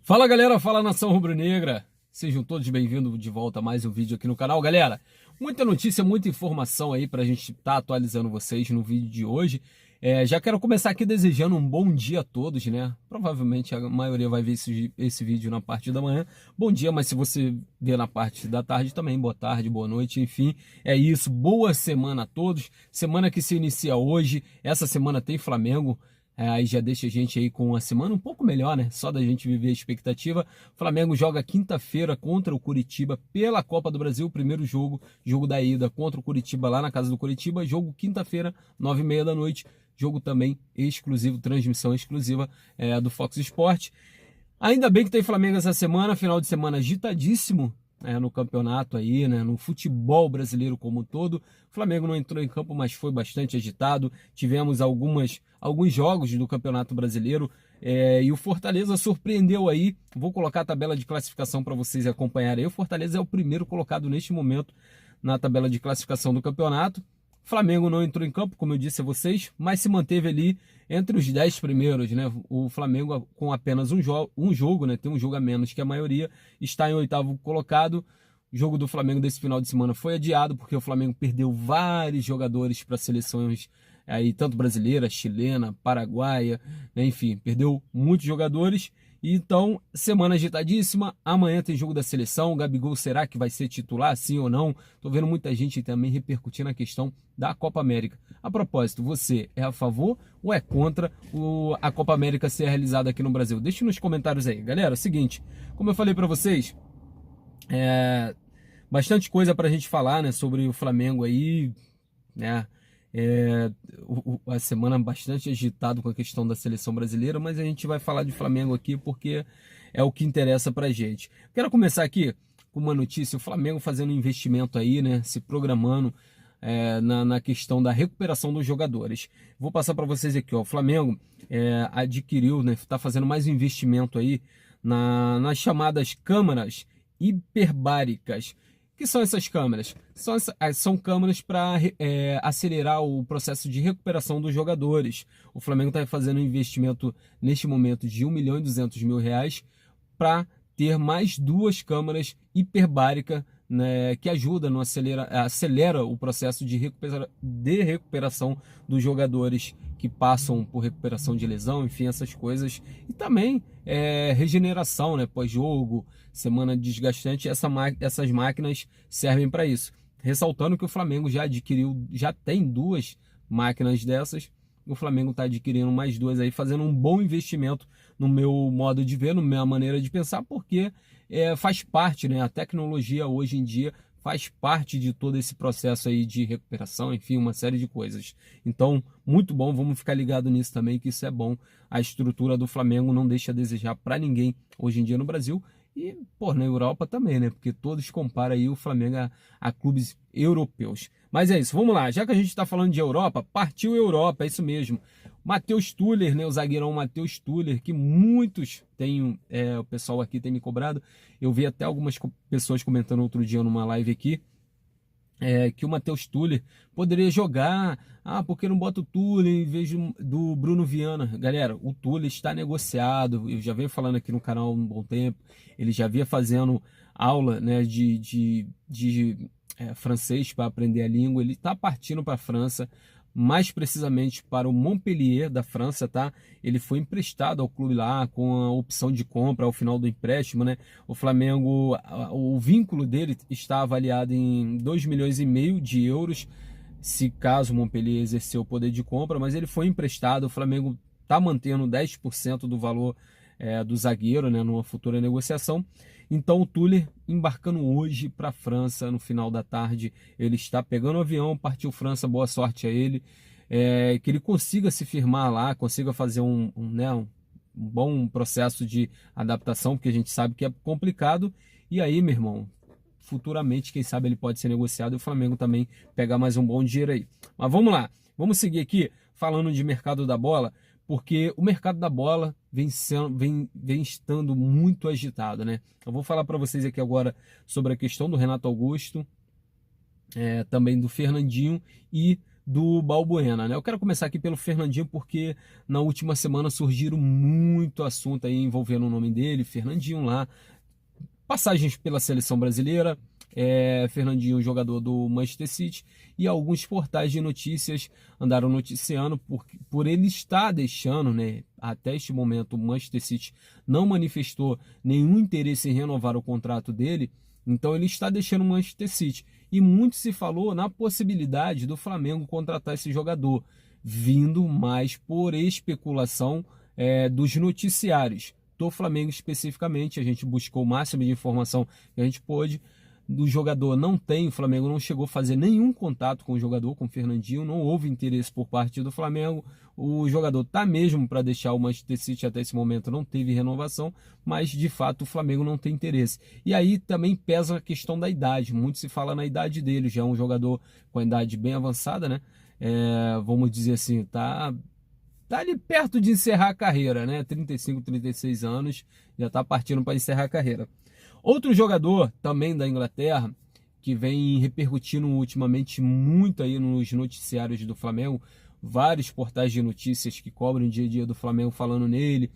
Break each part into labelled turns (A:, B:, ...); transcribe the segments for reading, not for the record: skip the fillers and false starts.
A: Fala galera, fala nação rubro-negra, sejam todos bem-vindos de volta a mais um vídeo aqui no canal. Galera, muita notícia, muita informação aí pra gente estar atualizando vocês no vídeo de hoje. Já quero começar aqui desejando um bom dia a todos, né? Provavelmente a maioria vai ver esse vídeo na parte da manhã. Bom dia, mas se você ver na parte da tarde também, boa tarde, boa noite, enfim. É isso, boa semana a todos. Semana que se inicia hoje, essa semana tem Flamengo. Aí já deixa a gente aí com uma semana um pouco melhor, né? Só da gente viver a expectativa. O Flamengo joga quinta-feira contra o Curitiba pela Copa do Brasil. Primeiro jogo da ida contra o Curitiba lá na casa do Curitiba. Jogo quinta-feira, 9h30 da noite. Jogo também exclusivo, transmissão exclusiva do Fox Sport. Ainda bem que tem Flamengo essa semana, final de semana agitadíssimo. No campeonato aí, né, no futebol brasileiro como um todo. O Flamengo não entrou em campo, mas foi bastante agitado. Tivemos alguns jogos do Campeonato Brasileiro e o Fortaleza surpreendeu aí. Vou colocar a tabela de classificação para vocês acompanharem. O Fortaleza é o primeiro colocado neste momento na tabela de classificação do campeonato. O Flamengo não entrou em campo, como eu disse a vocês, mas se manteve ali entre os 10 primeiros, né? O Flamengo com apenas um jogo, né? Tem um jogo a menos que a maioria, está em oitavo colocado. O jogo do Flamengo desse final de semana foi adiado, porque o Flamengo perdeu vários jogadores para seleções aí, tanto brasileira, chilena, paraguaia, né? Enfim, perdeu muitos jogadores. Então, semana agitadíssima, amanhã tem jogo da seleção, o Gabigol será que vai ser titular, sim ou não? Tô vendo muita gente também repercutindo a questão da Copa América. A propósito, você é a favor ou é contra a Copa América ser realizada aqui no Brasil? Deixe nos comentários aí. Galera, é o seguinte, como eu falei para vocês, bastante coisa pra gente falar, né, sobre o Flamengo aí, né? A semana bastante agitado com a questão da seleção brasileira, mas a gente vai falar de Flamengo aqui porque é o que interessa pra gente. Quero começar aqui com uma notícia: o Flamengo fazendo um investimento aí, né, se programando na questão da recuperação dos jogadores. Vou passar para vocês aqui, ó, o Flamengo adquiriu, né, tá fazendo mais um investimento aí nas chamadas câmaras hiperbáricas. O que são essas câmeras? São câmeras para acelerar o processo de recuperação dos jogadores. O Flamengo está fazendo um investimento neste momento de R$ 1.200.000 para ter mais duas câmeras hiperbáricas, né, que ajudam, acelera o processo de recuperação dos jogadores que passam por recuperação de lesão, enfim, essas coisas. E também regeneração, né, pós-jogo, semana desgastante, essas máquinas servem para isso. Ressaltando que o Flamengo já tem duas máquinas dessas. O Flamengo está adquirindo mais duas aí, fazendo um bom investimento no meu modo de ver, na minha maneira de pensar, porque faz parte, né? A tecnologia hoje em dia faz parte de todo esse processo aí de recuperação, enfim, uma série de coisas. Então, muito bom, vamos ficar ligado nisso também, que isso é bom. A estrutura do Flamengo não deixa a desejar para ninguém hoje em dia no Brasil. E, na Europa também, né? Porque todos comparam aí o Flamengo a clubes europeus. Mas é isso, vamos lá. Já que a gente está falando de Europa, partiu Europa, é isso mesmo. Matheus Tuller, né? O zagueirão Matheus Tuller, que muitos têm, o pessoal aqui tem me cobrado. Eu vi até algumas pessoas comentando outro dia numa live aqui, que o Matheus Tuller poderia jogar. Porque não bota o Tuller em vez do Bruno Viana? Galera, o Tuller está negociado. Eu já venho falando aqui no canal há um bom tempo. Ele já vinha fazendo aula, né, de francês para aprender a língua. Ele está partindo para a França, mais precisamente para o Montpellier da França, tá? Ele foi emprestado ao clube lá com a opção de compra ao final do empréstimo, né? O Flamengo, o vínculo dele está avaliado em 2,5 milhões de euros, se caso o Montpellier exercer o poder de compra, mas ele foi emprestado. O Flamengo está mantendo 10% do valor do zagueiro, né, numa futura negociação. Então o Tuller embarcando hoje para a França no final da tarde. Ele está pegando o avião, partiu França, boa sorte a ele. Que ele consiga se firmar lá, consiga fazer um bom processo de adaptação, porque a gente sabe que é complicado. E aí, meu irmão, futuramente, quem sabe ele pode ser negociado e o Flamengo também pegar mais um bom dinheiro aí. Mas vamos lá, vamos seguir aqui falando de mercado da bola, porque o mercado da bola vem estando muito agitado, né? Eu vou falar para vocês aqui agora sobre a questão do Renato Augusto, também do Fernandinho e do Balbuena, né? Eu quero começar aqui pelo Fernandinho, porque na última semana surgiram muito assunto aí envolvendo o nome dele, Fernandinho lá, passagens pela seleção brasileira, Fernandinho, jogador do Manchester City, e alguns portais de notícias andaram noticiando por ele estar deixando, né? Até este momento, o Manchester City não manifestou nenhum interesse em renovar o contrato dele, então ele está deixando o Manchester City. E muito se falou na possibilidade do Flamengo contratar esse jogador, vindo mais por especulação dos noticiários do Flamengo especificamente. A gente buscou o máximo de informação que a gente pôde. Do jogador não tem, o Flamengo não chegou a fazer nenhum contato com o jogador, com o Fernandinho, não houve interesse por parte do Flamengo. O jogador tá mesmo para deixar o Manchester City, até esse momento não teve renovação, mas de fato o Flamengo não tem interesse. E aí também pesa a questão da idade, muito se fala na idade dele, já é um jogador com a idade bem avançada, né? Vamos dizer assim, tá ali perto de encerrar a carreira, né? 35, 36 anos, já tá partindo para encerrar a carreira. Outro jogador também da Inglaterra, que vem repercutindo ultimamente muito aí nos noticiários do Flamengo, vários portais de notícias que cobrem o dia a dia do Flamengo falando nele,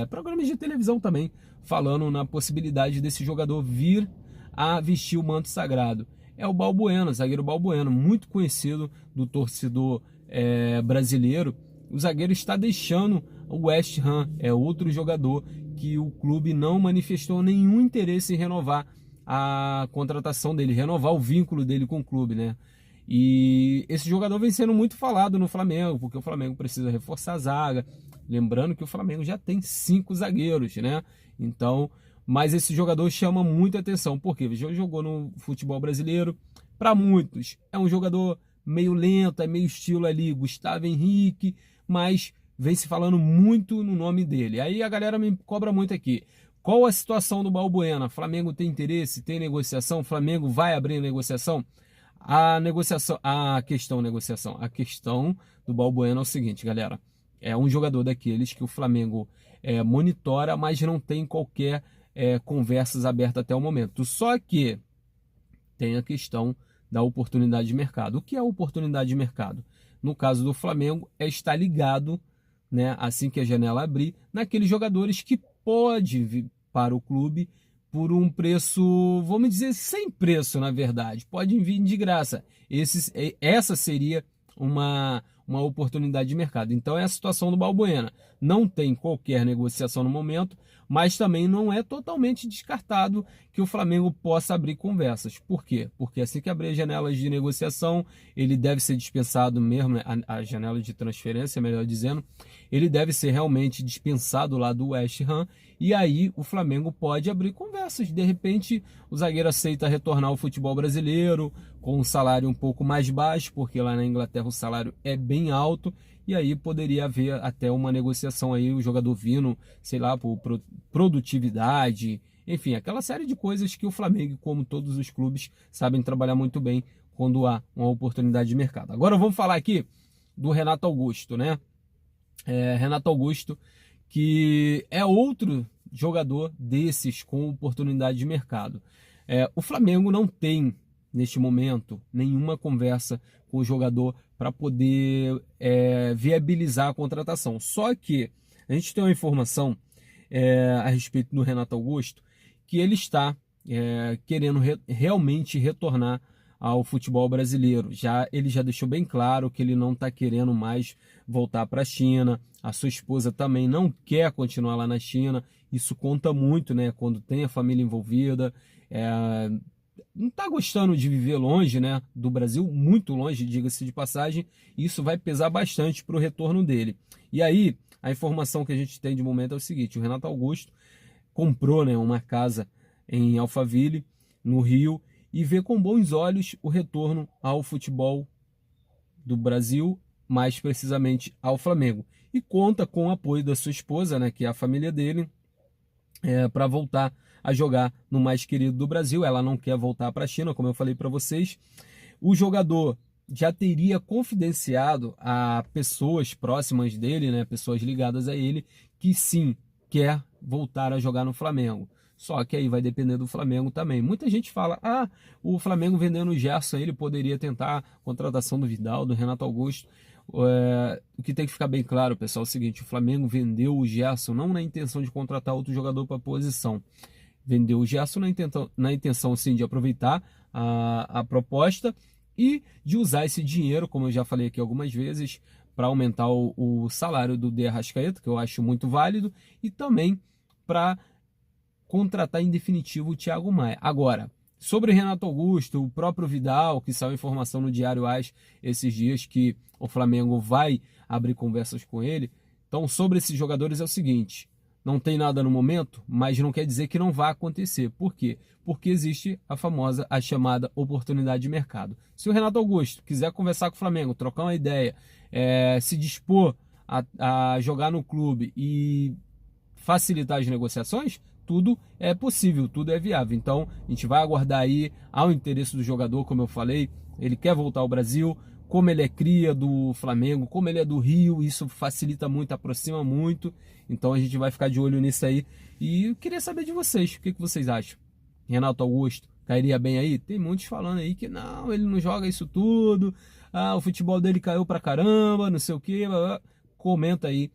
A: programas de televisão também, falando na possibilidade desse jogador vir a vestir o manto sagrado. É o Balbuena, zagueiro Balbuena, muito conhecido do torcedor brasileiro. O zagueiro está deixando o West Ham, é outro jogador que o clube não manifestou nenhum interesse em renovar a contratação dele, renovar o vínculo dele com o clube, né? E esse jogador vem sendo muito falado no Flamengo, porque o Flamengo precisa reforçar a zaga. Lembrando que o Flamengo já tem 5 zagueiros, né? Então, mas esse jogador chama muita atenção, porque já jogou no futebol brasileiro. Para muitos, é um jogador meio lento, é meio estilo ali Gustavo Henrique, mas vem se falando muito no nome dele. Aí a galera me cobra muito aqui. Qual a situação do Balbuena? Flamengo tem interesse? Tem negociação? Flamengo vai abrir negociação? A questão do Balbuena é o seguinte, galera. É um jogador daqueles que o Flamengo monitora, mas não tem qualquer conversas abertas até o momento. Só que tem a questão da oportunidade de mercado. O que é oportunidade de mercado? No caso do Flamengo, é estar ligado, né, assim que a janela abrir, naqueles jogadores que pode vir para o clube por um preço, vamos dizer, sem preço, na verdade. Podem vir de graça. Essa seria uma oportunidade de mercado. Então é a situação do Balbuena. Não tem qualquer negociação no momento, mas também não é totalmente descartado que o Flamengo possa abrir conversas. Por quê? Porque assim que abrir as janelas de negociação, ele deve ser dispensado mesmo, né? A janela de transferência, melhor dizendo, ele deve ser realmente dispensado lá do West Ham, e aí o Flamengo pode abrir conversas. De repente, o zagueiro aceita retornar ao futebol brasileiro com um salário um pouco mais baixo, porque lá na Inglaterra o salário é bem alto, e aí poderia haver até uma negociação aí, o jogador vindo, sei lá, por produtividade, enfim, aquela série de coisas que o Flamengo, como todos os clubes, sabem trabalhar muito bem quando há uma oportunidade de mercado. Agora vamos falar aqui do Renato Augusto, né? Renato Augusto, que é outro jogador desses com oportunidade de mercado. O Flamengo não tem, neste momento, nenhuma conversa com o jogador para poder viabilizar a contratação. Só que a gente tem uma informação a respeito do Renato Augusto, que ele está querendo realmente retornar ao futebol brasileiro. Ele já deixou bem claro que ele não está querendo mais voltar para a China. A sua esposa também não quer continuar lá na China. Isso conta muito, né? Quando tem a família envolvida. Não está gostando de viver longe, né, do Brasil, muito longe, diga-se de passagem. Isso vai pesar bastante para o retorno dele. E aí, a informação que a gente tem de momento é o seguinte: o Renato Augusto comprou, né, uma casa em Alphaville, no Rio, e vê com bons olhos o retorno ao futebol do Brasil, mais precisamente ao Flamengo. E conta com o apoio da sua esposa, né, que é a família dele, para voltar a jogar no mais querido do Brasil. Ela não quer voltar para a China, como eu falei para vocês. O jogador já teria confidenciado a pessoas próximas dele, né, pessoas ligadas a ele, que sim, quer voltar a jogar no Flamengo. Só que aí vai depender do Flamengo também. Muita gente fala, o Flamengo vendendo o Gerson, ele poderia tentar a contratação do Vidal, do Renato Augusto. O que tem que ficar bem claro, pessoal, é o seguinte: o Flamengo vendeu o Gerson não na intenção de contratar outro jogador para a posição. Vendeu o Gerson na intenção sim de aproveitar a proposta e de usar esse dinheiro, como eu já falei aqui algumas vezes, para aumentar o salário do De Arrascaeta, que eu acho muito válido, e também para contratar em definitivo o Thiago Maia. Agora, sobre o Renato Augusto, o próprio Vidal, que saiu informação no Diário AS esses dias que o Flamengo vai abrir conversas com ele. Então, sobre esses jogadores é o seguinte: não tem nada no momento, mas não quer dizer que não vai acontecer. Por quê? Porque existe a chamada oportunidade de mercado. Se o Renato Augusto quiser conversar com o Flamengo, trocar uma ideia, se dispor a jogar no clube e facilitar as negociações, tudo é possível, tudo é viável. Então, a gente vai aguardar aí ao interesse do jogador, como eu falei, ele quer voltar ao Brasil, como ele é cria do Flamengo, como ele é do Rio, isso facilita muito, aproxima muito. Então, a gente vai ficar de olho nisso aí. E eu queria saber de vocês, o que vocês acham? Renato Augusto cairia bem aí? Tem muitos falando aí que não, ele não joga isso tudo, o futebol dele caiu pra caramba, não sei o que. Comenta aí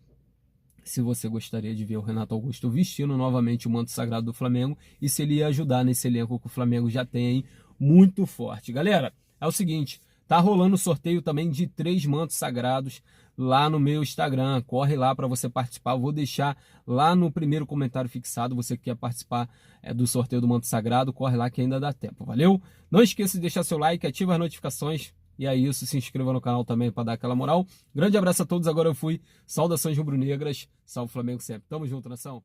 A: se você gostaria de ver o Renato Augusto vestindo novamente o manto sagrado do Flamengo e se ele ia ajudar nesse elenco que o Flamengo já tem aí muito forte. Galera, é o seguinte, tá rolando sorteio também de 3 mantos sagrados lá no meu Instagram. Corre lá para você participar. Vou deixar lá no primeiro comentário fixado. Você que quer participar do sorteio do manto sagrado, corre lá que ainda dá tempo. Valeu? Não esqueça de deixar seu like, ativa as notificações. E é isso, se inscreva no canal também para dar aquela moral. Grande abraço a todos, agora eu fui. Saudações rubro-negras, salve Flamengo sempre. Tamo junto, nação.